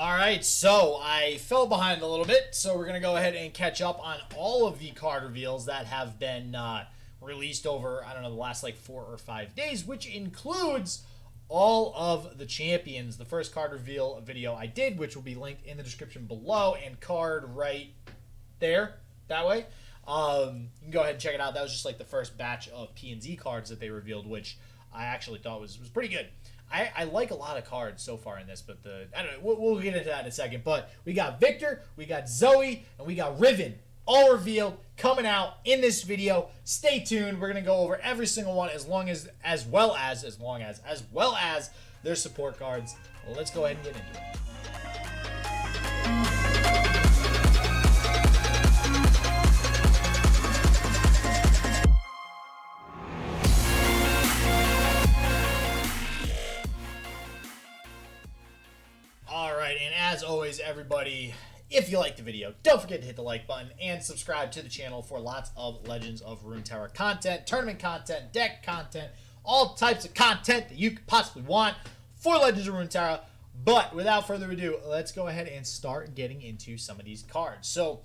All right, so I fell behind a little bit, so we're going to go ahead and catch up on all of the card reveals that have been released over, I don't know, the last like 4 or 5 days, which includes all of the champions. The first card reveal video I did, which will be linked in the description below, and card right there, that way. You can go ahead and check it out. That was just like the first batch of P&Z cards that they revealed, which I actually thought was pretty good. I like a lot of cards so far in this, but I don't know. We'll get into that in a second. But we got VIKTOR, we got ZOE, and we got Riven all revealed coming out in this video. Stay tuned. We're gonna go over every single one as well as their support cards. Well, let's go ahead and get into it. And as always, everybody, if you like the video, don't forget to hit the like button and subscribe to the channel for lots of Legends of Runeterra content, tournament content, deck content, all types of content that you could possibly want for Legends of Runeterra. But without further ado, let's go ahead and start getting into some of these cards. So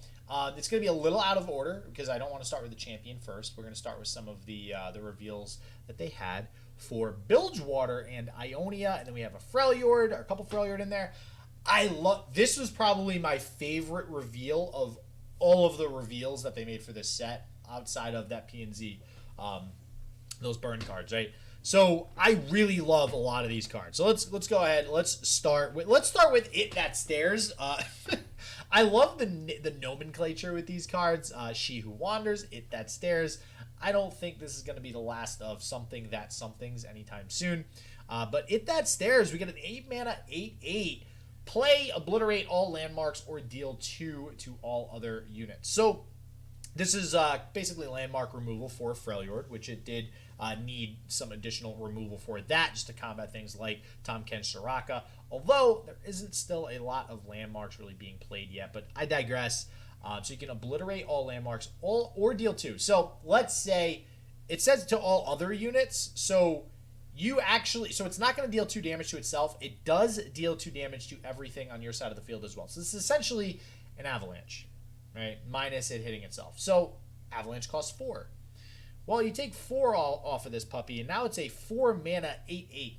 it's going to be a little out of order because I don't want to start with the champion first. We're going to start with some of the reveals that they had for Bilgewater and Ionia, and then we have a Freljord, or a couple Freljord in there. This was probably my favorite reveal of all of the reveals that they made for this set outside of that P&Z, those burn cards, right? So I really love a lot of these cards. So let's go ahead. Let's start with It That Stares. I love the nomenclature with these cards. She Who Wanders, It That Stares. I don't think this is going to be the last of something that somethings anytime soon. But It That Stares, we get an 8 mana 8/8. Play, obliterate all landmarks, or deal 2 to all other units. So this is basically landmark removal for Freljord, which it did need some additional removal for that, just to combat things like Tahm Kench Soraka. Although there isn't still a lot of landmarks really being played yet, but I digress. So you can obliterate all landmarks, or deal 2. So let's say it says to all other units. So it's not going to deal 2 damage to itself. It does deal 2 damage to everything on your side of the field as well. So this is essentially an avalanche, right? Minus it hitting itself. So avalanche costs 4. Well, you take 4 off of this puppy, and now it's a 4 mana 8/8.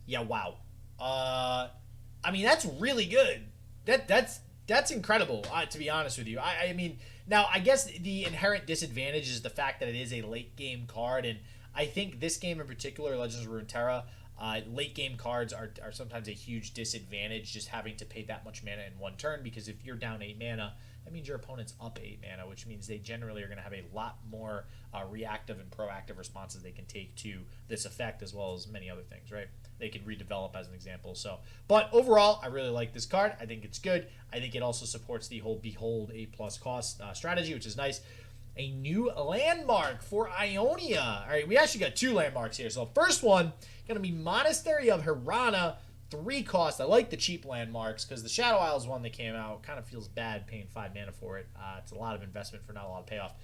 Yeah, wow. I mean, that's really good. That's incredible, to be honest with you. I mean, now I guess the inherent disadvantage is the fact that it is a late game card, and I think this game in particular, Legends of Runeterra, late game cards are sometimes a huge disadvantage, just having to pay that much mana in one turn, because if you're down 8 mana, that means your opponent's up 8 mana, which means they generally are going to have a lot more reactive and proactive responses they can take to this effect, as well as many other things, right? They can redevelop, as an example. So, but overall, I really like this card. I think it's good. I think it also supports the whole Behold 8+ cost strategy, which is nice. A new landmark for Ionia. All right, we actually got 2 landmarks here. So first one, going to be Monastery of Hirana, 3 cost. I like the cheap landmarks because the Shadow Isles one that came out kind of feels bad paying 5 mana for it. It's a lot of investment for not a lot of payoff.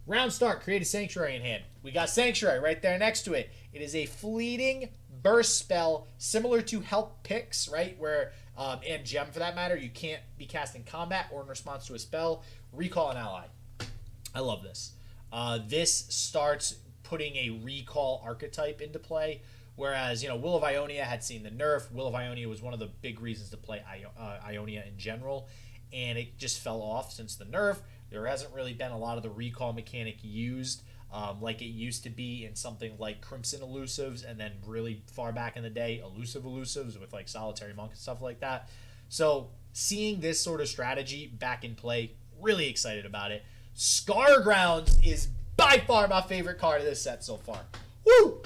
Round start, create a Sanctuary in hand. We got Sanctuary right there next to it. It is a fleeting burst spell similar to Help Picks, right? Where, and Gem for that matter, you can't be cast in combat or in response to a spell. Recall an ally. I love this. This starts putting a recall archetype into play, whereas, Will of Ionia had seen the nerf. Will of Ionia was one of the big reasons to play Ionia in general, and it just fell off since the nerf. There hasn't really been a lot of the recall mechanic used like it used to be in something like Crimson Elusives, and then really far back in the day, Elusives with like Solitary Monk and stuff like that. So seeing this sort of strategy back in play, really excited about it. Scargrounds is by far my favorite card of this set so far. Woo!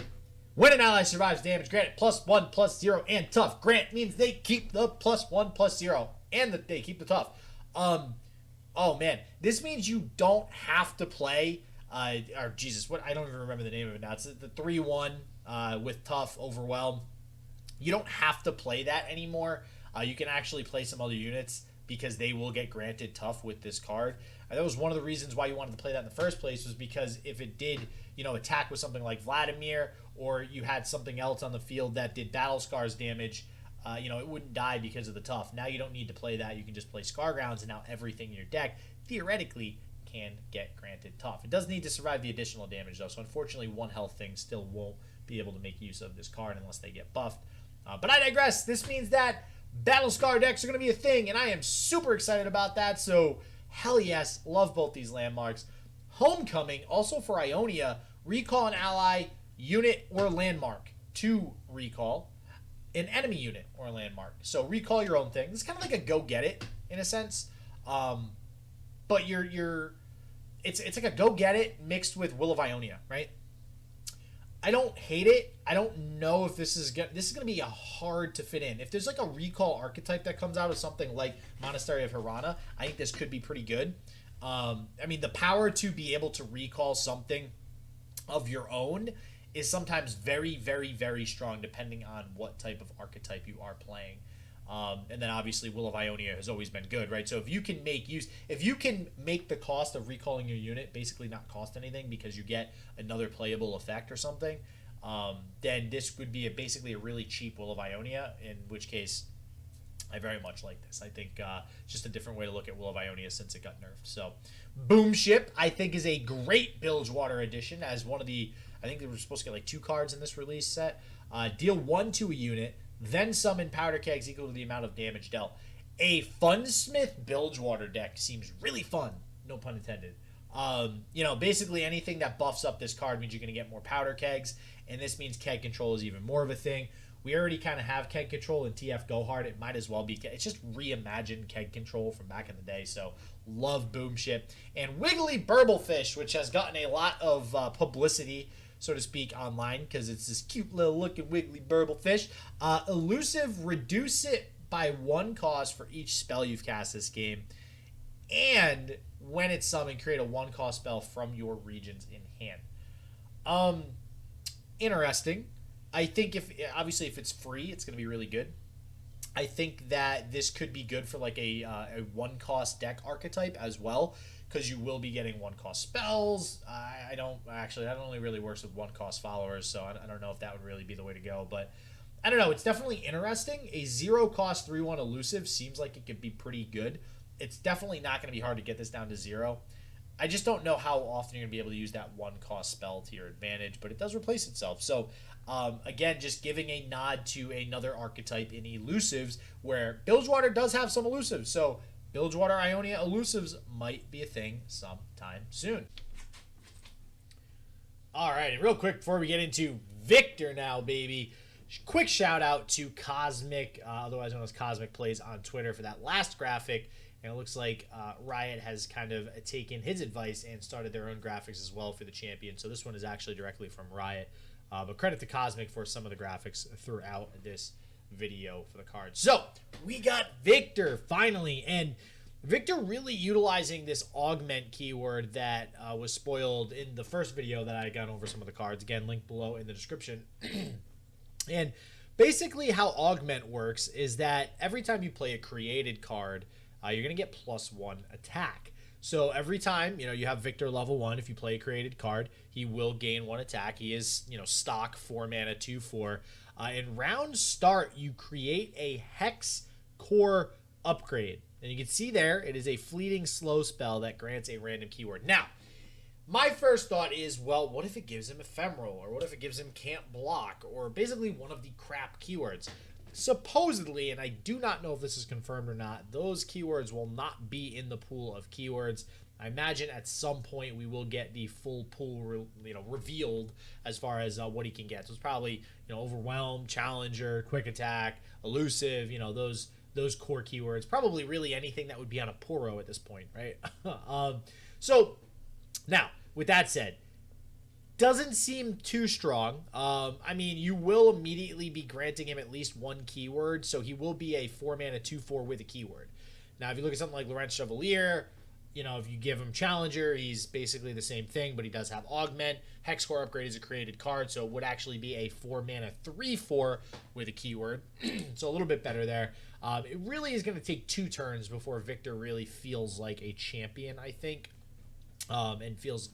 When an ally survives damage, grant it +1/+0 and tough. Grant means they keep the +1/+0 and that they keep the tough. Oh man, this means you don't have to play. Or Jesus, what I don't even remember the name of it now. It's the 3/1 with tough overwhelm. You don't have to play that anymore. You can actually play some other units because they will get granted tough with this card. That was one of the reasons why you wanted to play that in the first place, was because if it did, attack with something like Vladimir, or you had something else on the field that did Battle Scars damage, it wouldn't die because of the tough. Now you don't need to play that. You can just play Scar Grounds, and now everything in your deck theoretically can get granted tough. It does need to survive the additional damage, though, so unfortunately, one health thing still won't be able to make use of this card unless they get buffed. But I digress. This means that Battle Scar decks are going to be a thing, and I am super excited about that, so hell yes, love both these landmarks. Homecoming, also for Ionia, recall an ally, unit, or landmark to recall an enemy unit or landmark. So recall your own thing. It's kind of like a go get it in a sense, but it's like a go get it mixed with Will of Ionia, right? I don't hate it. I don't know if this is gonna be a hard to fit in. If there's like a recall archetype that comes out of something like Monastery of Hirana, I think this could be pretty good. I mean, the power to be able to recall something of your own is sometimes very, very, very strong depending on what type of archetype you are playing. And then obviously Will of Ionia has always been good, right? So if you can make the cost of recalling your unit basically not cost anything because you get another playable effect or something, then this would be basically a really cheap Will of Ionia, in which case I very much like this. I think just a different way to look at Will of Ionia since it got nerfed. So Boom Ship, I think, is a great Bilgewater addition as one of the, I think they were supposed to get like 2 cards in this release set. Deal 1 to a unit, then summon powder kegs equal to the amount of damage dealt. A Funsmith Bilgewater deck seems really fun, no pun intended. Basically anything that buffs up this card means you're going to get more powder kegs, and this means keg control is even more of a thing. We already kind of have keg control in TF Go Hard. It might as well be. It's just reimagined keg control from back in the day. So love Boom Ship. And Wiggly Burblefish, which has gotten a lot of publicity, so to speak, online because it's this cute little looking Wiggly Burblefish. Elusive, reduce it by 1 cost for each spell you've cast this game. And when it's summoned, create a 1 cost spell from your regions in hand. Interesting. I think if it's free, it's going to be really good. I think that this could be good for like a 1 cost deck archetype as well, because you will be getting 1 cost spells. That only really works with 1 cost followers, so I don't know if that would really be the way to go. But I don't know. It's definitely interesting. A 0 cost 3/1 elusive seems like it could be pretty good. It's definitely not going to be hard to get this down to 0. I just don't know how often you're going to be able to use that 1 cost spell to your advantage, but it does replace itself. So, again, just giving a nod to another archetype in elusives where Bilgewater does have some elusives. So, Bilgewater Ionia elusives might be a thing sometime soon. All right, and real quick before we get into VIKTOR now, baby, quick shout out to Cosmic, otherwise known as Cosmic Plays on Twitter, for that last graphic. And it looks like Riot has kind of taken his advice and started their own graphics as well for the champion. So this one is actually directly from Riot. But credit to Cosmic for some of the graphics throughout this video for the cards. So we got VIKTOR finally. And VIKTOR really utilizing this augment keyword that was spoiled in the first video that I got over some of the cards. Again, link below in the description. And basically how augment works is that every time you play a created card, you're going to get +1 attack. So every time, you have VIKTOR level 1, if you play a created card, he will gain 1 attack. He is, stock 4 mana 2/4. In round start, you create a Hex Core upgrade. And you can see there, it is a fleeting slow spell that grants a random keyword. Now, my first thought is, well, what if it gives him Ephemeral? Or what if it gives him Can't Block? Or basically one of the crap keywords. Supposedly, and I do not know if this is confirmed or not, those keywords will not be in the pool of keywords. I imagine at some point we will get the full pool, revealed as far as what he can get. So it's probably, Overwhelm, Challenger, Quick Attack, Elusive, those core keywords. Probably really anything that would be on a Poro at this point, right? So now, with that said, doesn't seem too strong. I mean, you will immediately be granting him at least 1 keyword, so he will be a 4 mana 2/4 with a keyword. Now, if you look at something like Laurent Chevalier, if you give him Challenger, he's basically the same thing, but he does have Augment. Hexcore Upgrade is a created card, so it would actually be a 4 mana 3/4 with a keyword. So a little bit better there. It really is going to take 2 turns before VIKTOR really feels like a champion, I think, and feels,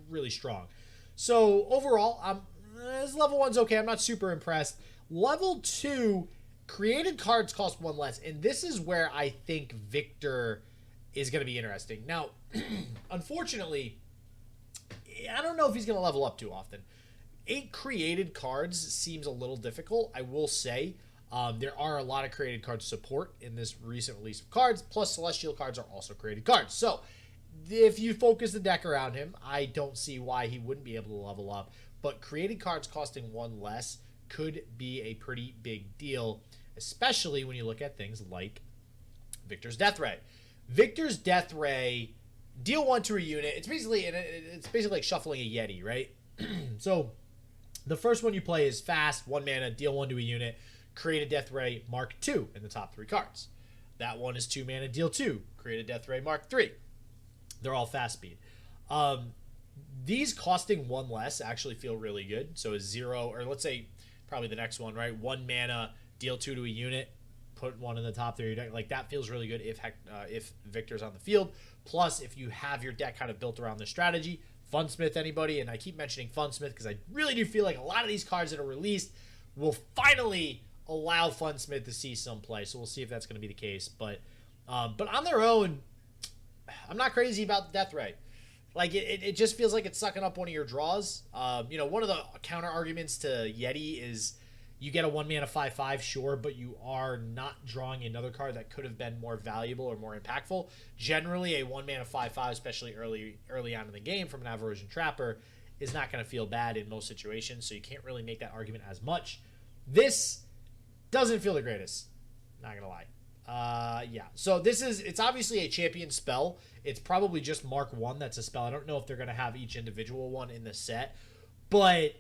really strong. So overall, his level 1's okay. I'm not super impressed. Level 2 created cards cost 1 less, and this is where I think VIKTOR is going to be interesting. Now, unfortunately, I don't know if he's going to level up too often. 8 created cards seems a little difficult, I will say. There are a lot of created card support in this recent release of cards, plus Celestial cards are also created cards. So, if you focus the deck around him, I don't see why he wouldn't be able to level up. But created cards costing 1 less could be a pretty big deal, especially when you look at things like VIKTOR's Death Ray. VIKTOR's Death Ray, deal 1 to a unit. It's basically like shuffling a Yeti, right? So the first one you play is fast, 1 mana, deal 1 to a unit, create a Death Ray Mark 2 in the top 3 cards. That one is 2 mana, deal 2, create a Death Ray Mark 3. They're all fast speed. These costing 1 less actually feel really good. So a 0, or let's say probably the next one, right? 1 mana, deal 2 to a unit, put 1 in the top 3 of your deck. Like, that feels really good if VIKTOR's on the field. Plus, if you have your deck kind of built around this strategy, Funsmith anybody, and I keep mentioning Funsmith because I really do feel like a lot of these cards that are released will finally allow Funsmith to see some play. So we'll see if that's going to be the case. But on their own, I'm not crazy about Death Ray. Like, it just feels like it's sucking up one of your draws. One of the counter arguments to Yeti is you get a 1 mana 5/5, sure, but you are not drawing another card that could have been more valuable or more impactful. Generally, a 1 mana 5/5, especially early on in the game from an Averrosion Trapper, is not going to feel bad in most situations, so you can't really make that argument as much. This doesn't feel the greatest, not going to lie. So it's obviously a champion spell. It's probably just Mark 1 that's a spell. I don't know if they're going to have each individual one in the set, but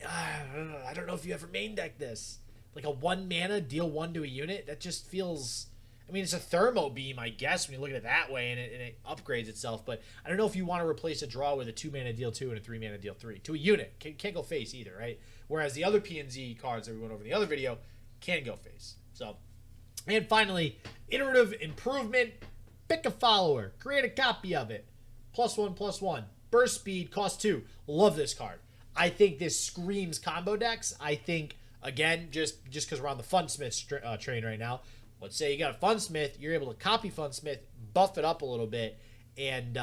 I don't know if you ever main deck this. Like a 1 mana, deal 1 to a unit, that just feels... I mean, it's a Thermo Beam, I guess, when you look at it that way, and it upgrades itself, but I don't know if you want to replace a draw with a 2 mana deal 2 and a 3 mana deal 3. To a unit. Can't go face either, right? Whereas the other PNZ cards that we went over in the other video can go face. So... And finally, iterative improvement. Pick a follower. Create a copy of it. +1/+1. Burst speed, cost 2. Love this card. I think this screams combo decks. I think, again, just because we're on the Funsmith train right now, let's say you got a Funsmith, you're able to copy Funsmith, buff it up a little bit, and,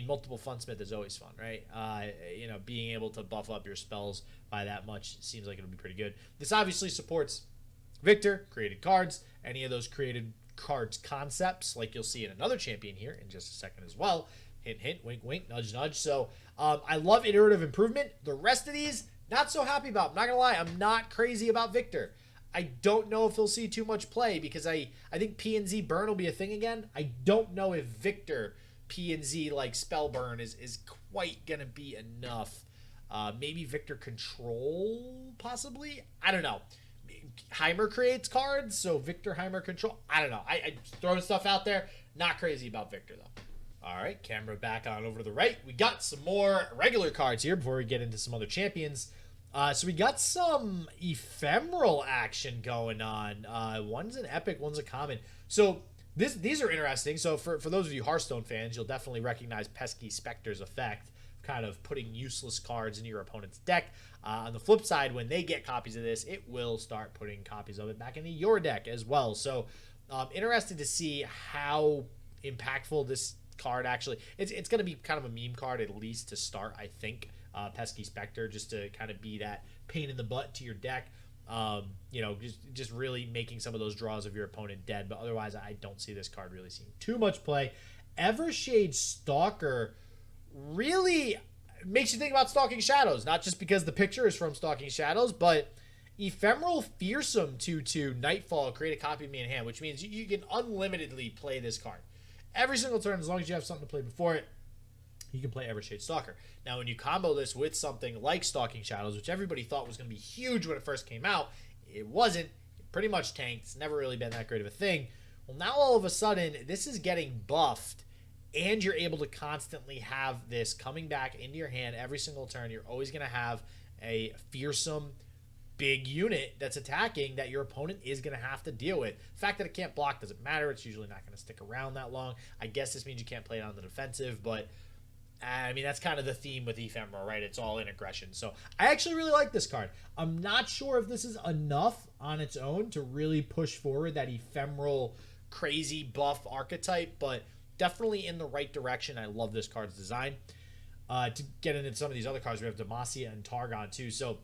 multiple Funsmith is always fun, right? Being able to buff up your spells by that much seems like it'll be pretty good. This obviously supports VIKTOR, created cards, any of those created cards concepts, like you'll see in another champion here in just a second as well. Hint, hint, wink, wink, nudge, nudge. So I love iterative improvement. The rest of these, not so happy about. I'm not going to lie, I'm not crazy about VIKTOR. I don't know if he'll see too much play because I think PNZ burn will be a thing again. I don't know if VIKTOR PNZ like spell burn is quite going to be enough. Maybe VIKTOR control, possibly? I don't know. Heimer creates cards, so VIKTOR Heimer control. I don't know. I throwing stuff out there. Not crazy about VIKTOR though. All right, camera back on over to the right. We got some more regular cards here before we get into some other champions. So we got some ephemeral action going on. One's an epic, one's a common. So these are interesting. So for those of you Hearthstone fans, you'll definitely recognize Pesky Specter's effect, kind of putting useless cards into your opponent's deck. On the flip side, when they get copies of this, it will start putting copies of it back into your deck as well. So interested to see how impactful this card actually... It's going to be kind of a meme card, at least to start, I think. Pesky Specter, just to kind of be that pain in the butt to your deck. Just really making some of those draws of your opponent dead. But otherwise, I don't see this card really seeing too much play. Evershade Stalker really makes you think about Stalking Shadows, not just because the picture is from Stalking Shadows, but Ephemeral Fearsome 2/2 Nightfall, create a copy of me in hand, which means you can unlimitedly play this card. Every single turn, as long as you have something to play before it, you can play Evershade Stalker. Now, when you combo this with something like Stalking Shadows, which everybody thought was going to be huge when it first came out, it wasn't. It pretty much tanked. It's never really been that great of a thing. Well, now all of a sudden, this is getting buffed, and you're able to constantly have this coming back into your hand every single turn. You're always going to have a fearsome big unit that's attacking that your opponent is going to have to deal with. The fact that it can't block doesn't matter. It's usually not going to stick around that long. I guess this means you can't play it on the defensive, but I mean, that's kind of the theme with Ephemeral, right? It's all in aggression. So I actually really like this card. I'm not sure if this is enough on its own to really push forward that Ephemeral crazy buff archetype, but definitely in the right direction. I love this card's design. To get into some of these other cards, we have Demacia and Targon too. So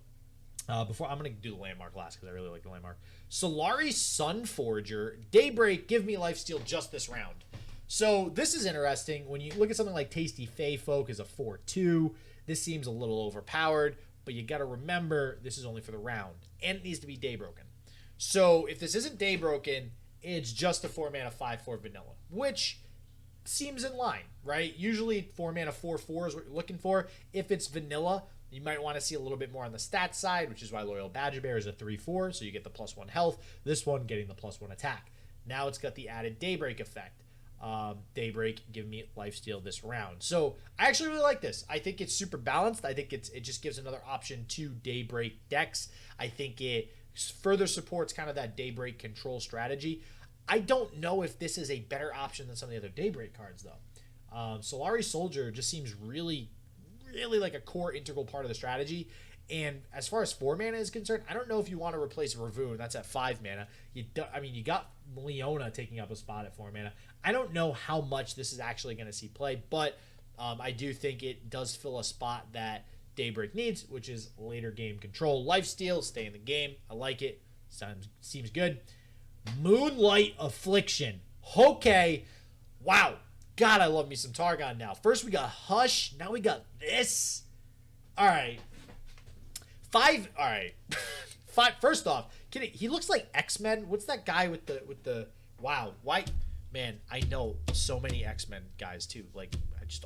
before I'm going to do the landmark last because I really like the landmark. Solari Sunforger, Daybreak, give me lifesteal just this round. So this is interesting. When you look at something like Tasty Fey Folk as a 4-2, this seems a little overpowered, but you got to remember this is only for the round, and it needs to be Daybroken. So if this isn't Daybroken, it's just a 4-mana 5/4 vanilla, which seems in line, right? Usually 4-mana 4/4 is what you're looking for. If it's vanilla, you might want to see a little bit more on the stat side, which is why Loyal Badger Bear is a 3/4, so you get the +1 health. This one getting the +1 attack. Now it's got the added Daybreak effect. Daybreak, give me lifesteal this round. So I actually really like this. I think it's super balanced. I think it just gives another option to Daybreak decks. I think it further supports kind of that Daybreak control strategy. I don't know if this is a better option than some of the other Daybreak cards, though. Solari Soldier just seems really, really like a core integral part of the strategy. And as far as 4 mana is concerned, I don't know if you want to replace Ravoon. That's at 5 mana. You got Leona taking up a spot at 4 mana. I don't know how much this is actually going to see play, but I do think it does fill a spot that Daybreak needs, which is later game control. Lifesteal, stay in the game. I like it. Seems good. Moonlight Affliction. Okay. Wow. God, I love me some Targon now. First we got Hush. Now we got this. All right. All right. First off, he looks like X-Men. What's that guy with the wow, white man? I know so many X-Men guys too. Like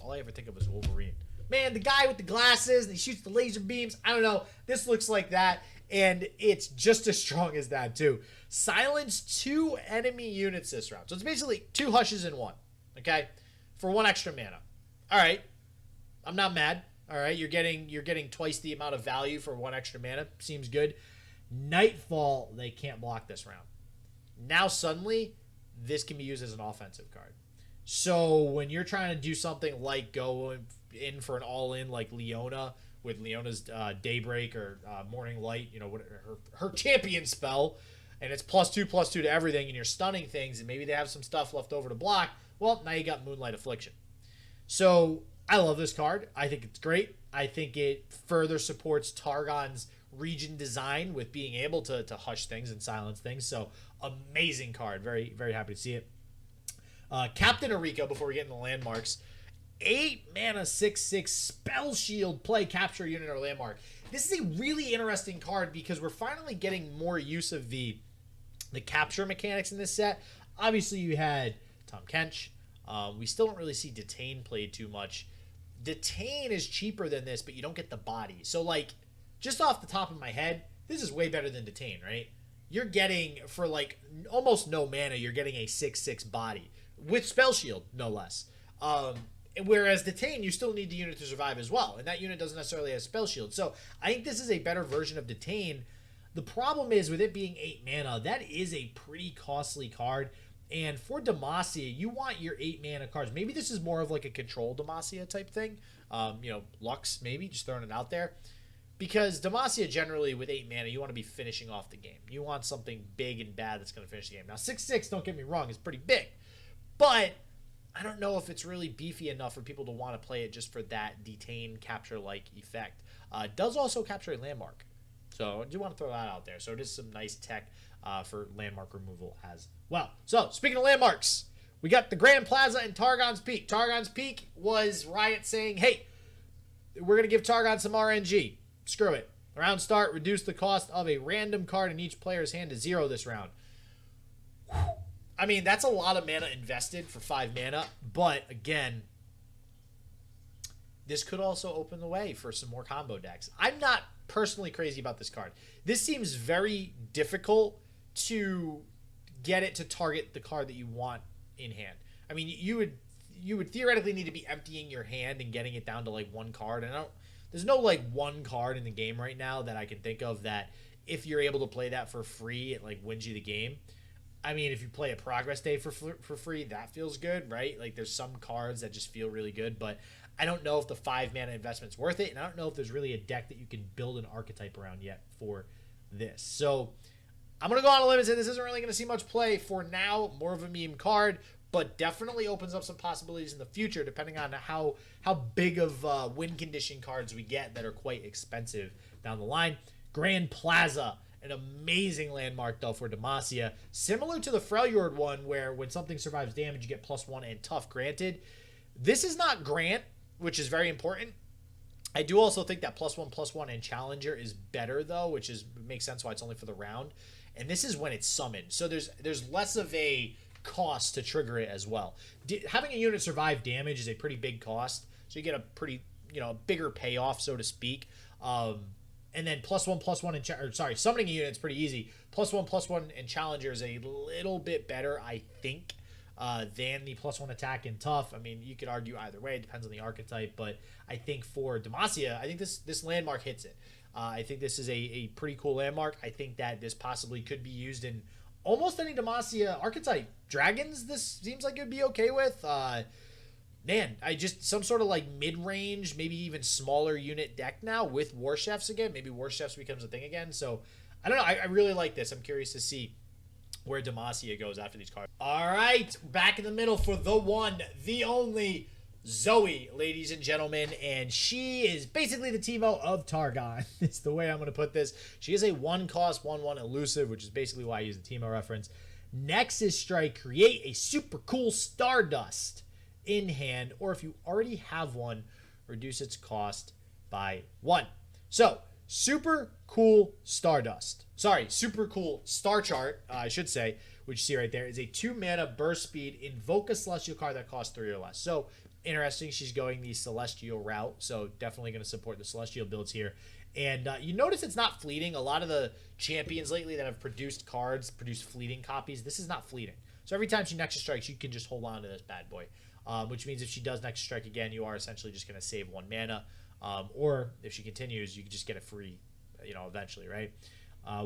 all I ever think of is Wolverine. Man, the guy with the glasses and he shoots the laser beams. I don't know. This looks like that, and it's just as strong as that too. Silence 2 enemy units this round. So it's basically 2 hushes in 1. Okay, for 1 extra mana. All right, I'm not mad. All right, you're getting twice the amount of value for 1 extra mana. Seems good. Nightfall, they can't block this round. Now suddenly, this can be used as an offensive card. So when you're trying to do something like go in for an all-in like Leona with Leona's Daybreak or Morning Light, her champion spell, and it's +2/+2 to everything, and you're stunning things, and maybe they have some stuff left over to block. Well, now you got Moonlight Affliction. So I love this card. I think it's great. I think it further supports Targon's region design with being able to hush things and silence things. So amazing card. Very, very happy to see it. Captain Erika, before we get into the landmarks. 8 mana 6/6 spell shield, play, capture a unit or landmark. This is a really interesting card because we're finally getting more use of the capture mechanics in this set. Obviously you had Tom Kench. We still don't really see Detain played too much. Detain is cheaper than this, but you don't get the body. So, like, just off the top of my head, this is way better than Detain, right? You're getting, for, like, almost no mana, you're getting a 6/6 body. With Spell Shield, no less. Whereas Detain, you still need the unit to survive as well. And that unit doesn't necessarily have Spell Shield. So, I think this is a better version of Detain. The problem is, with it being 8 mana, that is a pretty costly card. And for Demacia, you want your 8 mana cards. Maybe this is more of like a control Demacia type thing. Lux, maybe, just throwing it out there. Because Demacia, generally, with 8 mana, you want to be finishing off the game. You want something big and bad that's going to finish the game. Now, 6/6, don't get me wrong, is pretty big. But I don't know if it's really beefy enough for people to want to play it just for that detain capture-like effect. It does also capture a landmark. So I do want to throw that out there. So it is some nice tech for landmark removal as well. So speaking of landmarks, we got the Grand Plaza and Targon's Peak. Targon's Peak was Riot saying, hey, we're going to give Targon some RNG. Screw it. Round start, reduce the cost of a random card in each player's hand to 0 this round. I mean, that's a lot of mana invested for 5 mana, but again, this could also open the way for some more combo decks. I'm not personally crazy about this card. This seems very difficult to get it to target the card that you want in hand. I mean, you would theoretically need to be emptying your hand and getting it down to like 1 card, and there's no like 1 card in the game right now that I can think of that if you're able to play that for free, it like wins you the game. I mean, if you play a Progress Day for free, that feels good, right? Like, there's some cards that just feel really good, but I don't know if the 5 mana investment's worth it, and I don't know if there's really a deck that you can build an archetype around yet for this. So I'm going to go on a limb and say this isn't really going to see much play for now. More of a meme card, but definitely opens up some possibilities in the future depending on how big of win condition cards we get that are quite expensive down the line. Grand Plaza, an amazing landmark though for Demacia. Similar to the Freljord one where when something survives damage you get +1 and tough granted. This is not Grant, which is very important. I do also think that +1/+1 and Challenger is better though, which makes sense why it's only for the round. And this is when it's summoned. So there's less of a cost to trigger it as well. Having a unit survive damage is a pretty big cost. So you get a pretty, bigger payoff, so to speak. And then +1/+1 and summoning a unit is pretty easy. +1/+1 and Challenger is a little bit better, I think, than the +1 attack and tough. I mean, you could argue either way. It depends on the archetype. But I think for Demacia, I think this landmark hits it. I think this is a pretty cool landmark. I think that this possibly could be used in almost any Demacia archetype. Dragons, this seems like it would be okay with. Man, some sort of like mid-range, maybe even smaller unit deck now with War Chefs again. Maybe War Chefs becomes a thing again. So, I don't know. I really like this. I'm curious to see where Demacia goes after these cards. All right, back in the middle for the one, the only ZOE, ladies and gentlemen, and she is basically the Teemo of Targon. It's the way I'm going to put this. She is a 1-cost, 1/1 elusive, which is basically why I use the Teemo reference. Nexus Strike, create a super cool Stardust in hand, or if you already have one, reduce its cost by 1. So, super cool Stardust. Sorry, super cool Star Chart, I should say, which you see right there, is a 2-mana burst speed, invoke a Celestial card that costs 3 or less. So, interesting, she's going the Celestial route, so definitely going to support the Celestial builds here. And you notice it's not fleeting. A lot of the champions lately that have produced cards produce fleeting copies. This is not fleeting. So every time she Nexus Strikes, you can just hold on to this bad boy. Which means if she does Nexus Strike again, you are essentially just going to save 1 mana. Or if she continues, you can just get it free, eventually, right?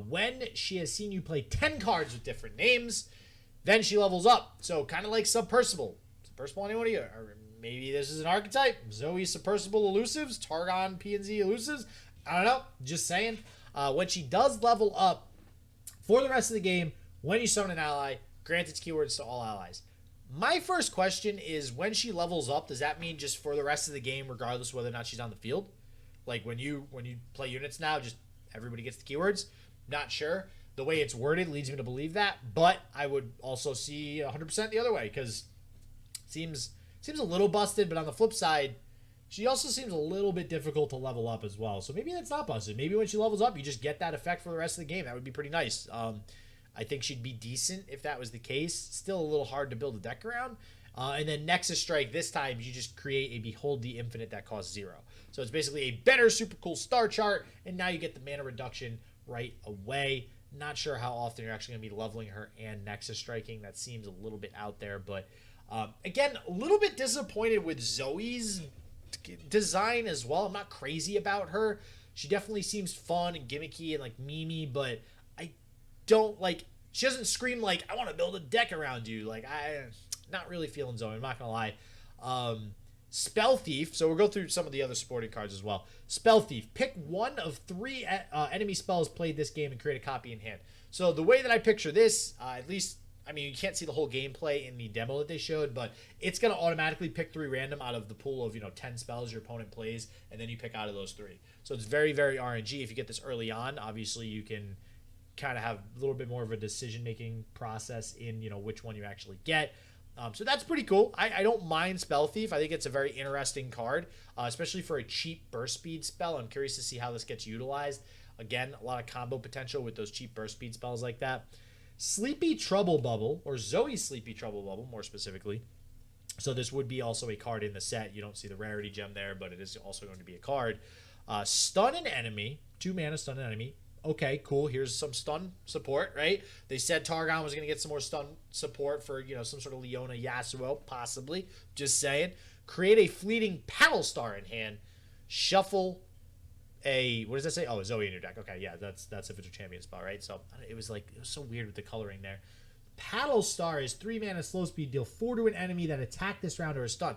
When she has seen you play 10 cards with different names, then she levels up. So kind of like Submersible. Submersible, anyone of you? Or maybe this is an archetype. ZOE Submersible elusives, Targon PNZ elusives. I don't know. Just saying. When she does level up for the rest of the game, when you summon an ally, grant its keywords to all allies. My first question is, when she levels up, does that mean just for the rest of the game, regardless of whether or not she's on the field? Like when you play units now, just everybody gets the keywords? Not sure. The way it's worded leads me to believe that, but I would also see 100% the other way, because it seems a little busted, but on the flip side, she also seems a little bit difficult to level up as well. So maybe that's not busted. Maybe when she levels up, you just get that effect for the rest of the game. That would be pretty nice. I think she'd be decent if that was the case. Still a little hard to build a deck around. And then Nexus Strike, this time you just create a Behold the Infinite that costs 0. So it's basically a better super cool star chart, and now you get the mana reduction right away. Not sure how often you're actually going to be leveling her and Nexus Striking. That seems a little bit out there. But again, a little bit disappointed with ZOE's design as well. I'm not crazy about her. She definitely seems fun and gimmicky and like memey, but I don't like, she doesn't scream like, I want to build a deck around you. Like, I'm not really feeling ZOE, I'm not gonna lie. Spell Thief, so we'll go through some of the other supporting cards as well. Spell Thief, pick one of 3 enemy spells played this game and create a copy in hand. So the way that I picture this, at least, I mean, you can't see the whole gameplay in the demo that they showed, but it's going to automatically pick 3 random out of the pool of, 10 spells your opponent plays, and then you pick out of those 3. So it's very, very RNG. If you get this early on, obviously you can kind of have a little bit more of a decision-making process in, which one you actually get. So that's pretty cool. I don't mind Spell Thief. I think it's a very interesting card, especially for a cheap burst speed spell. I'm curious to see how this gets utilized. Again, a lot of combo potential with those cheap burst speed spells like that. Sleepy Trouble Bubble, or ZOE Sleepy Trouble Bubble, more specifically. So this would be also a card in the set. You don't see the rarity gem there, but it is also going to be a card. Stun an enemy. 2 mana, stun an enemy. Okay, cool. Here's some stun support, right? They said Targon was going to get some more stun support for, some sort of Leona Yasuo, possibly. Just saying. Create a fleeting Paddle Star in hand. Shuffle a, what does that say? Oh, ZOE in your deck. Okay, yeah, that's if it's a champion spell, right? So it was so weird with the coloring there. Paddle Star is 3 mana slow speed, deal 4 to an enemy that attack this round or is stunned.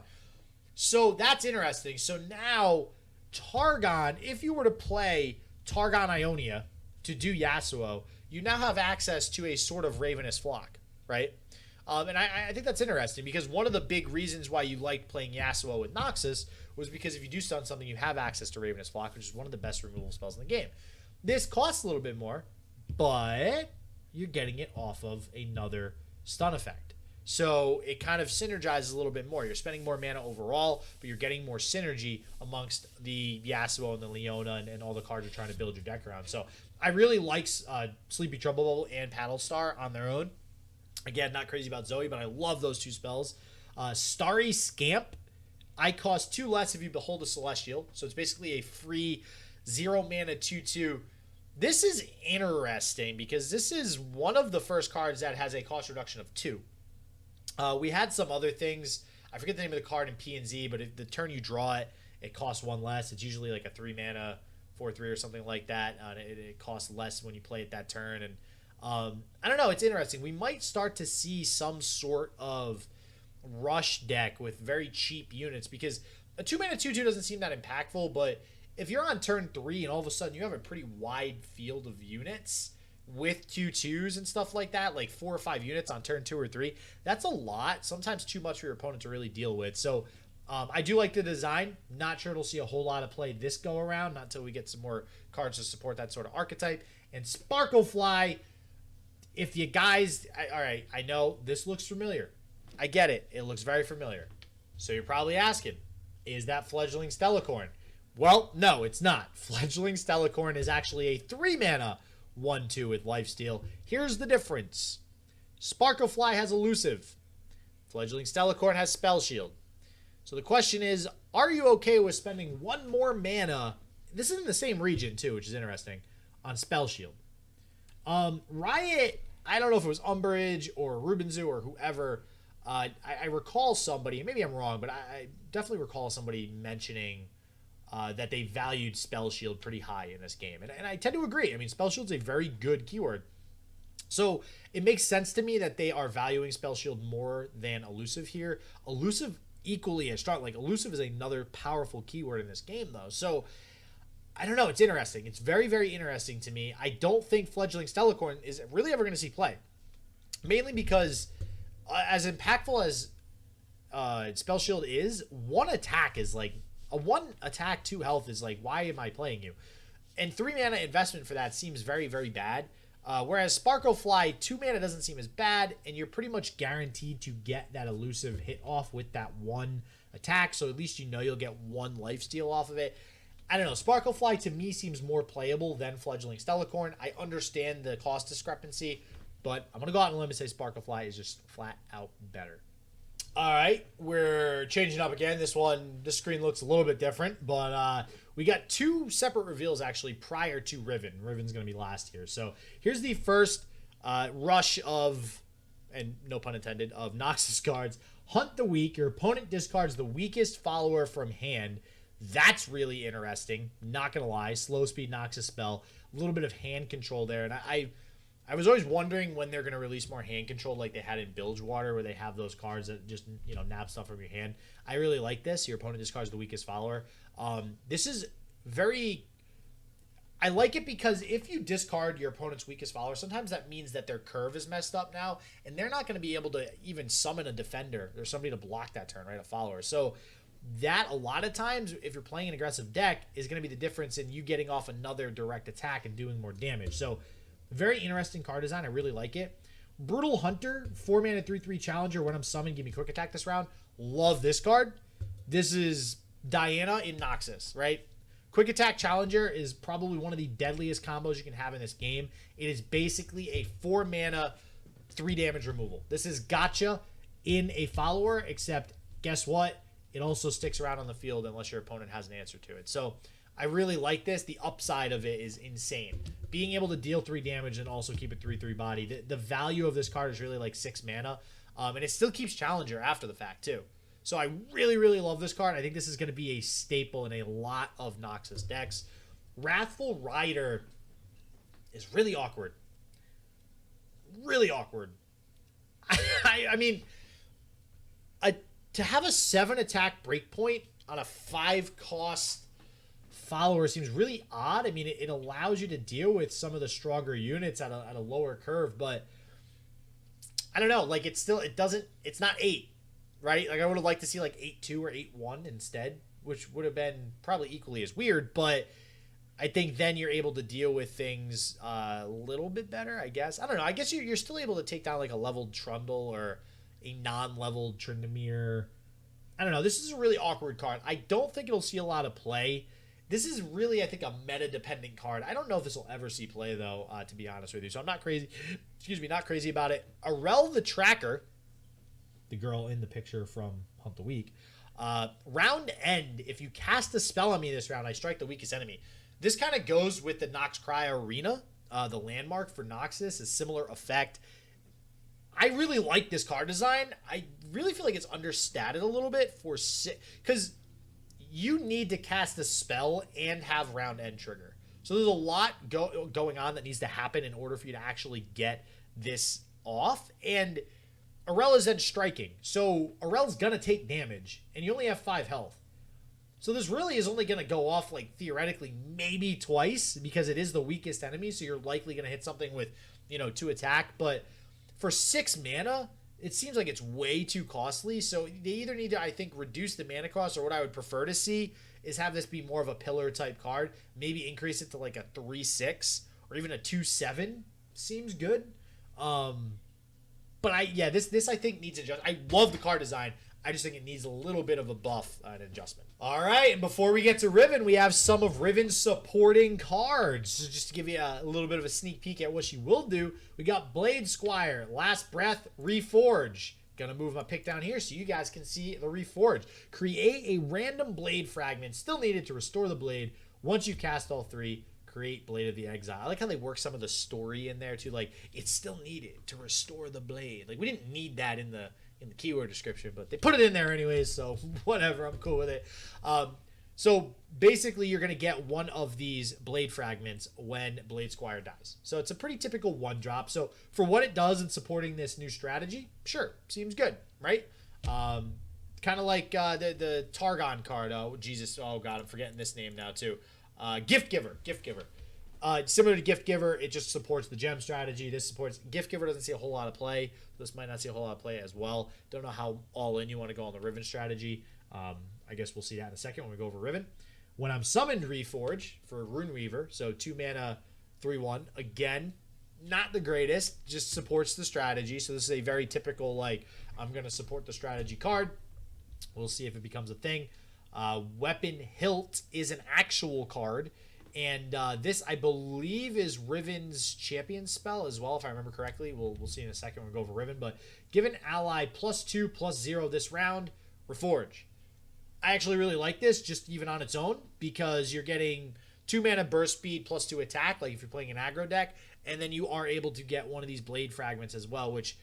So that's interesting. So now Targon, if you were to play Targon Ionia to do Yasuo, you now have access to a sort of Ravenous flock, right? And I think that's interesting because one of the big reasons why you liked playing Yasuo with Noxus was because if you do stun something, you have access to Ravenous Flock, which is one of the best removal spells in the game. This costs a little bit more, but you're getting it off of another stun effect. So it kind of synergizes a little bit more. You're spending more mana overall, but you're getting more synergy amongst the Yasuo and the Leona and all the cards you're trying to build your deck around. So I really like Sleepy Trouble Bubble and Paddle Star on their own. Again, not crazy about ZOE, but I love those two spells. Starry Scamp, I cost 2 less if you behold a Celestial. So it's basically a free 0 mana 2/2. This is interesting because this is one of the first cards that has a cost reduction of 2. We had some other things. I forget the name of the card in P and Z, but if the turn you draw it, it costs 1 less. It's usually like a 3 mana 4/3 or something like that. It costs less when you play it that turn. And I don't know. It's interesting. We might start to see some sort of rush deck with very cheap units because a 2 mana 2/2 doesn't seem that impactful. But if you're on turn 3 and all of a sudden you have a pretty wide field of units with 2/2s and stuff like that, like 4 or 5 units on turn 2 or 3, that's a lot. Sometimes too much for your opponent to really deal with. So I do like the design. Not sure it'll see a whole lot of play this go around, not until we get some more cards to support that sort of archetype. And Sparklefly, if you guys, all right, I know this looks familiar. I get it. It looks very familiar. So you're probably asking, is that Fledgling Stellacorn? Well, no, it's not. Fledgling Stellacorn is actually a 3 mana 1/2 with lifesteal. Here's the difference. Sparklefly has elusive. Fledgling Stellacorn has spell shield. So the question is, are you okay with spending 1 more mana? This is in the same region too, which is interesting, on spell shield. Riot, I don't know if it was Umbrage or Rubenzu or whoever. I recall somebody, maybe I'm wrong, but I definitely recall somebody mentioning that they valued Spell Shield pretty high in this game. And I tend to agree. I mean, Spell Shield's a very good keyword. So it makes sense to me that they are valuing Spell Shield more than Elusive here. Elusive equally as strong. Like, Elusive is another powerful keyword in this game, though. So I don't know. It's interesting. It's very, very interesting to me. I don't think Fledgling Stellacorn is really ever going to see play. Mainly because as impactful as Spell Shield is, 1 attack is like... A 1 attack, 2 health is like, why am I playing you? And 3 mana investment for that seems very, very bad. Whereas Sparklefly, 2 mana doesn't seem as bad, and you're pretty much guaranteed to get that elusive hit off with that 1 attack, so at least you know you'll get 1 lifesteal off of it. I don't know. Sparklefly to me seems more playable than Fledgling Stellacorn. I understand the cost discrepancy, but I'm going to go out on a limb and say Sparklefly is just flat out better. All right, we're changing up again. This screen looks a little bit different, but we got 2 separate reveals actually prior to Riven. Riven's going to be last here. So here's the first rush of, and no pun intended, of Noxus cards. Hunt the Weak. Your opponent discards the weakest follower from hand. That's really interesting. Not going to lie. Slow speed Noxus spell. A little bit of hand control there. And I was always wondering when they're going to release more hand control like they had in Bilgewater, where they have those cards that just, nab stuff from your hand. I really like this. Your opponent discards the weakest follower. This is very... I like it because if you discard your opponent's weakest follower, sometimes that means that their curve is messed up now, and they're not going to be able to even summon a defender or somebody to block that turn, right? A follower. So that, a lot of times, if you're playing an aggressive deck, is going to be the difference in you getting off another direct attack and doing more damage. So... very interesting card design. I really like it. Brutal Hunter, 4 mana 3/3 challenger. When I'm summoned, give me quick attack this round. Love this card. This is Diana in Noxus, right? Quick attack challenger is probably one of the deadliest combos you can have in this game. It is basically a 4 mana 3 damage removal. This is gotcha in a follower, except guess what? It also sticks around on the field unless your opponent has an answer to it. So I really like this. The upside of it is insane. Being able to deal 3 damage and also keep it 3/3 body. The value of this card is really like 6 mana. And it still keeps Challenger after the fact too. So I really, really love this card. I think this is going to be a staple in a lot of Noxus decks. Wrathful Rider is really awkward. Really awkward. I mean, a to have a 7 attack breakpoint on a 5 cost follower seems really odd. I mean, it allows you to deal with some of the stronger units at a lower curve, but I don't know. Like, it's not 8, right? Like, I would have liked to see like 8-2 or 8-1 instead, which would have been probably equally as weird, but I think then you're able to deal with things a little bit better, I guess. I don't know. I guess you're still able to take down like a leveled Trundle or a non-leveled Tryndamere. I don't know. This is a really awkward card. I don't think it'll see a lot of play. This is really, I think, a meta-dependent card. I don't know if this will ever see play, though, to be honest with you. So I'm not crazy. Excuse me, not crazy about it. Arel the Tracker, the girl in the picture from Hunt the Weak. Round end, if you cast a spell on me this round, I strike the weakest enemy. This kind of goes with the Nox Cry Arena, the landmark for Noxus, a similar effect. I really like this card design. I really feel like it's understated a little bit for because you need to cast a spell and have round end trigger. So there's a lot going on that needs to happen in order for you to actually get this off. And Arel is then striking. So Arel's going to take damage, and you only have 5 health. So this really is only going to go off, like, theoretically, maybe twice, because it is the weakest enemy, so you're likely going to hit something with, 2 attack. But for 6 mana, it seems like it's way too costly. So they either need to, I think, reduce the mana cost, or what I would prefer to see is have this be more of a pillar type card. Maybe increase it to like a 3-6 or even a 2-7 seems good. But this I think needs adjustment. I love the card design. I just think it needs a little bit of a buff and adjustment. All right, and before we get to Riven, we have some of Riven's supporting cards. So just to give you a little bit of a sneak peek at what she will do, we got Blade Squire, Last Breath, Reforge. Gonna move my pick down here so you guys can see the Reforge. Create a random blade fragment still needed to restore the blade. Once you cast all 3, create Blade of the Exile. I like how they work some of the story in there too. Like, it's still needed to restore the blade. Like, we didn't need that in the keyword description, but they put it in there anyways, so whatever, I'm cool with it. So basically you're going to get one of these blade fragments when Blade Squire dies. So it's a pretty typical 1-drop. So for what it does in supporting this new strategy, sure, seems good, right? Kind of like the Targon card. Oh god, I'm forgetting this name now too. Gift Giver. Similar to Gift Giver, it just supports the gem strategy. This supports Gift Giver, doesn't see a whole lot of play. This might not see a whole lot of play as well. Don't know how all in you want to go on the Riven strategy. I guess we'll see that in a second when we go over Riven. When I'm summoned Reforge for Rune Weaver, so 2 mana, 3/1. Again, not the greatest, just supports the strategy. So this is a very typical, like, I'm going to support the strategy card. We'll see if it becomes a thing. Weapon Hilt is an actual card. And this, I believe, is Riven's champion spell as well, if I remember correctly. We'll see in a second when we go over Riven. But give an ally +2/+0 this round, Reforge. I actually really like this, just even on its own, because you're getting 2 mana burst speed +2 attack, like if you're playing an aggro deck, and then you are able to get one of these blade fragments as well, which,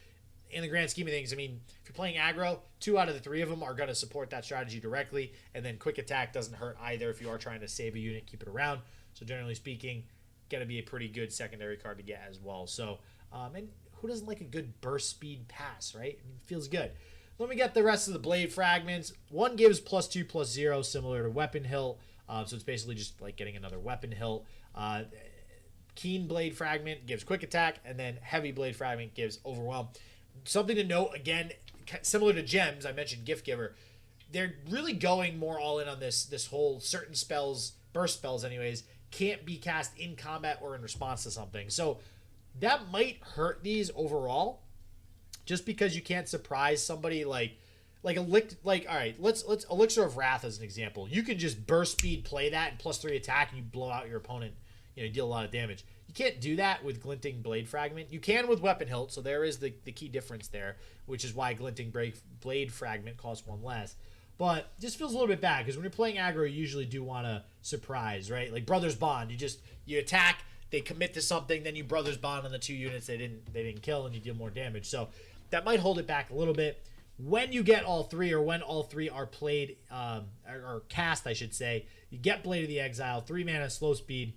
in the grand scheme of things, I mean, if you're playing aggro, 2 out of the 3 of them are going to support that strategy directly, and then quick attack doesn't hurt either if you are trying to save a unit, keep it around. So generally speaking, going to be a pretty good secondary card to get as well. So, and who doesn't like a good burst speed pass, right? I mean, it feels good. Let me get the rest of the blade fragments. One gives +2/+0, similar to Weapon Hilt. So it's basically just like getting another Weapon Hilt. Keen Blade Fragment gives quick attack, and then Heavy Blade Fragment gives Overwhelm. Something to note, again, similar to Gems, I mentioned Gift Giver. They're really going more all in on this whole certain spells, burst spells anyways, can't be cast in combat or in response to something. So that might hurt these overall, just because you can't surprise somebody like all right, let's Elixir of Wrath as an example. You can just burst speed play that and +3 attack, and you blow out your opponent. You deal a lot of damage. You can't do that with Glinting Blade Fragment. You can with Weapon Hilt, so there is the key difference there, which is why Glinting Blade Fragment costs 1 less. But it just feels a little bit bad, because when you're playing aggro, you usually do want to surprise, right? Like Brothers Bond, you attack, they commit to something, then you Brothers Bond on the 2 units they didn't kill, and you deal more damage. So that might hold it back a little bit. When you get all 3, or when all 3 are played, or cast, I should say, you get Blade of the Exile, 3 mana, slow speed,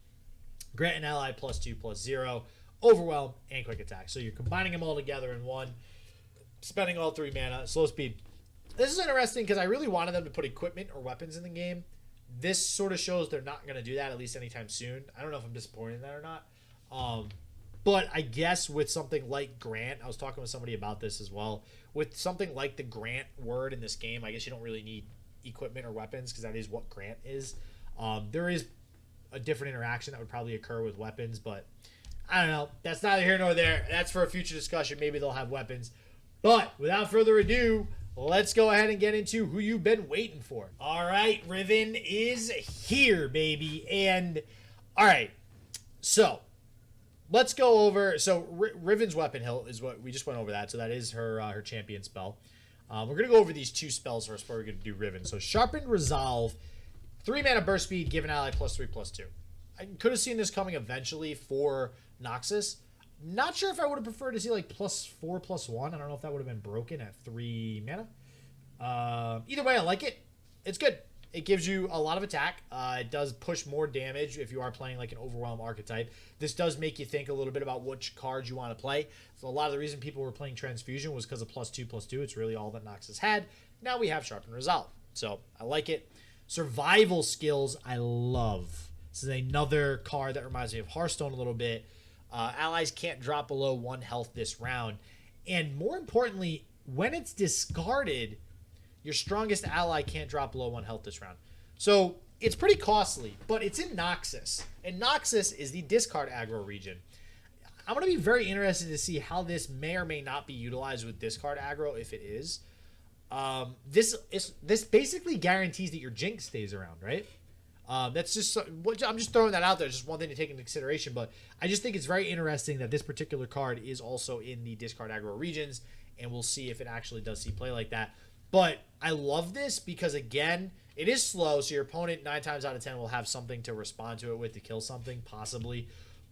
grant an ally +2/+0, Overwhelm, and quick attack. So you're combining them all together in one, spending all 3 mana, slow speed, This is interesting because I really wanted them to put equipment or weapons in the game. This sort of shows they're not going to do that, at least anytime soon. I don't know if I'm disappointed in that or not. But I guess with something like Grant, I was talking with somebody about this as well. With something like the Grant word in this game, I guess you don't really need equipment or weapons because that is what Grant is. There is a different interaction that would probably occur with weapons, but I don't know. That's neither here nor there. That's for a future discussion. Maybe they'll have weapons. But without further ado, let's go ahead and get into who you've been waiting for. All right, Riven is here, baby. And all right, so let's go over. So Riven's weapon hilt is what we just went over that. So that is her champion spell. We're gonna go over these two spells first before we're gonna do Riven. So Sharpened Resolve, 3 mana burst speed, give an ally +3/+2. I could have seen this coming eventually for Noxus. Not sure if I would have preferred to see like +4/+1. I don't know if that would have been broken at 3 mana. Either way, I like it. It's good. It gives you a lot of attack. It does push more damage if you are playing like an Overwhelm archetype. This does make you think a little bit about which cards you want to play. So a lot of the reason people were playing Transfusion was because of +2/+2. It's really all that Noxus had. Now we have Sharpened Resolve. So I like it. Survival skills, I love. This is another card that reminds me of Hearthstone a little bit. Allies can't drop below 1 health this round. And more importantly, when it's discarded, your strongest ally can't drop below 1 health this round. So it's pretty costly, but it's in Noxus. And Noxus is the discard aggro region. I'm going to be very interested to see how this may or may not be utilized with discard aggro, if it is. This basically guarantees that your Jinx stays around, right? That's just, I'm just throwing that out there. It's just one thing to take into consideration, but I just think it's very interesting that this particular card is also in the discard aggro regions, and we'll see if it actually does see play like that. But I love this because, again, it is slow, so your opponent 9 times out of 10 will have something to respond to it with to kill something, possibly.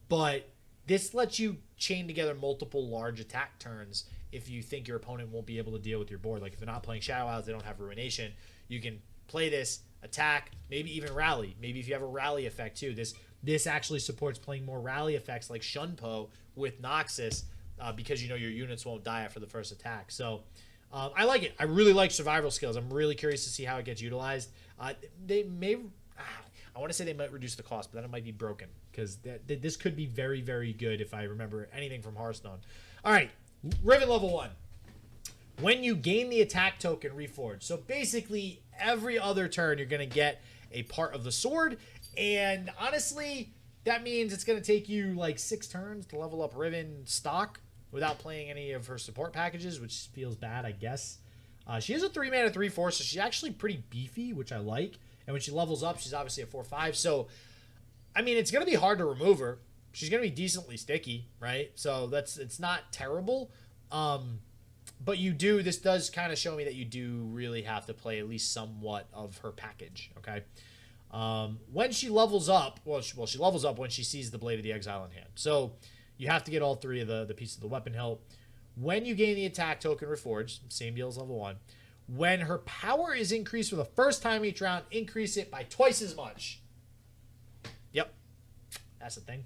But this lets you chain together multiple large attack turns if you think your opponent won't be able to deal with your board. Like if they're not playing Shadow Isles, they don't have Ruination, you can play this, attack, maybe even rally. Maybe if you have a rally effect too. This actually supports playing more rally effects like Shunpo with Noxus because you know your units won't die after the first attack. So I like it. I really like survival skills. I'm really curious to see how it gets utilized. They may, I want to say they might reduce the cost, but then it might be broken because this could be very, very good if I remember anything from Hearthstone. All right, Riven level 1. When you gain the attack token, Reforge. So basically, every other turn, you're going to get a part of the sword. And honestly, that means it's going to take you like 6 turns to level up Riven stock without playing any of her support packages, which feels bad, I guess. She is a 3 mana 3/4, so she's actually pretty beefy, which I like. And when she levels up, she's obviously a 4/5. So, I mean, it's going to be hard to remove her. She's going to be decently sticky, right? So it's not terrible. But this does kind of show me that you do really have to play at least somewhat of her package, okay? When she levels up, she levels up when she sees the Blade of the Exile in hand. So you have to get all 3 of the pieces of the weapon hilt. When you gain the attack token Reforged, same deal as level 1. When her power is increased for the first time each round, increase it by twice as much. Yep, that's the thing.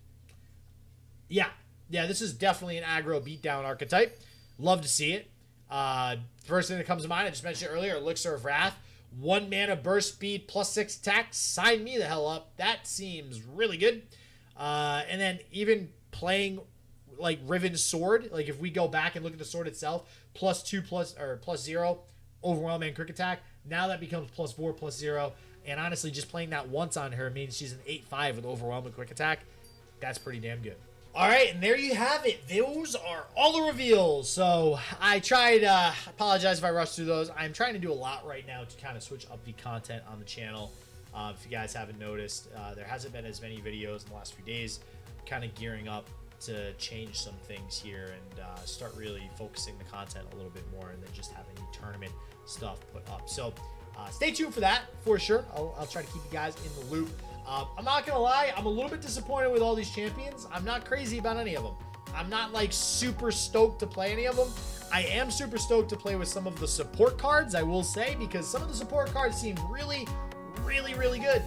Yeah, this is definitely an aggro beatdown archetype. Love to see it. First thing that comes to mind, I just mentioned it earlier, Elixir of Wrath. 1 mana burst speed +6 attack. Sign me the hell up. That seems really good. And then even playing like Riven's sword, like if we go back and look at the sword itself, +0 overwhelm and quick attack. Now that becomes +4/+0. And honestly, just playing that once on her means she's an 8/5 with overwhelm and quick attack. That's pretty damn good. All right, and there you have it. Those are all the reveals. So I tried, apologize if I rushed through those. I'm trying to do a lot right now to kind of switch up the content on the channel. If you guys haven't noticed, there hasn't been as many videos in the last few days. Kind of gearing up to change some things here and start really focusing the content a little bit more and then just having the tournament stuff put up. So stay tuned for that for sure. I'll try to keep you guys in the loop. I'm not gonna lie, I'm a little bit disappointed with all these champions. I'm not crazy about any of them. I'm not like super stoked to play any of them. I am super stoked to play with some of the support cards, I will say, because some of the support cards seem really, really, really good.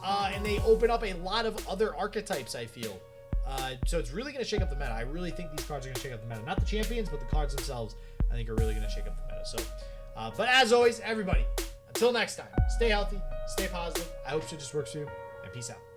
And they open up a lot of other archetypes, I feel. So it's really going to shake up the meta. I really think these cards are going to shake up the meta. Not the champions, but the cards themselves, I think, are really going to shake up the meta. So But as always, everybody, until next time, stay healthy, stay positive. I hope shit just works for you, and peace out.